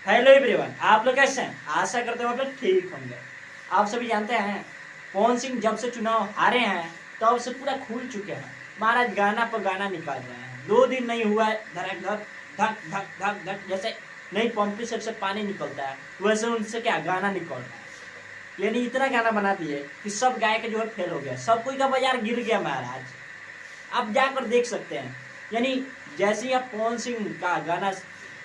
Hello everyone, आप लोग कैसे हैं? आशा करते हो आप लोग ठीक होंगे। आप सभी जानते हैं पवन सिंह जब से चुनाव हारे हैं तब से पूरा खुल चुके हैं। महाराज गाना पर गाना निकाल रहे हैं। 2 दिन नहीं हुआ है, धड़क धक धक धक धक धक जैसे नई पंपी सेट से पानी निकलता है वैसे उनसे क्या गाना निकल रहा है। यानी इतना गाना बना दिए कि सब गायक जो है फेल हो गया, सब कोई का बाजार गिर गया महाराज। आप जाकर देख सकते हैं। यानी जैसे ही आप पवन सिंह का गाना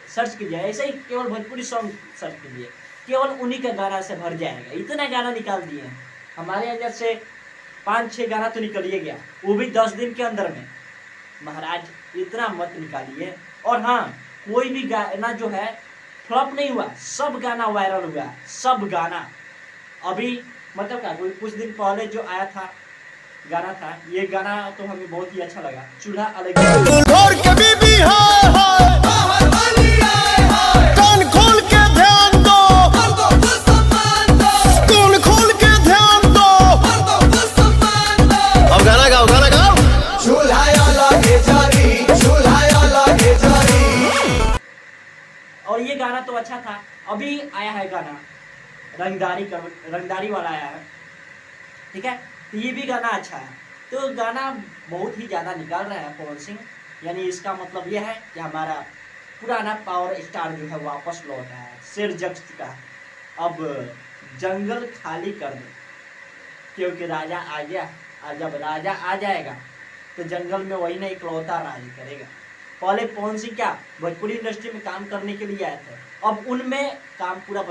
सर्च कीजिए, ऐसे ही केवल भोजपुरी सॉन्ग सर्च कीजिए, केवल उन्हीं का गाना से भर जाएगा। इतना गाना निकाल दिए हैं। हमारे अंदर से 5-6 गाना तो निकल ही गया, वो भी 10 दिन के अंदर में। महाराज इतना मत निकालिए। और हाँ, कोई भी गाना जो है फ्लॉप नहीं हुआ, सब गाना वायरल हुआ, सब गाना। अभी मतलब क्या, कोई कुछ दिन पहले जो आया था गाना था, ये गाना तो हमें बहुत ही अच्छा लगा, चूल्हा अलग। और ये गाना तो अच्छा था। अभी आया है गाना रंगदारी वाला आया है, ठीक है। तो ये भी गाना अच्छा है। तो गाना बहुत ही ज्यादा निकाल रहा है पवन सिंह। यानी इसका मतलब यह है कि हमारा पुराना पावर स्टार जो है वापस लौटा है, सिर जग चुका है। अब जंगल खाली कर दो, क्योंकि राजा आ गया। और जब राजा आ जाएगा तो जंगल में वही ना इकलौता राज करेगा। पहले पवन सिंह क्या भोजपुरी इंडस्ट्री में काम करने के लिए आए थे, अब उनमें काम पूरा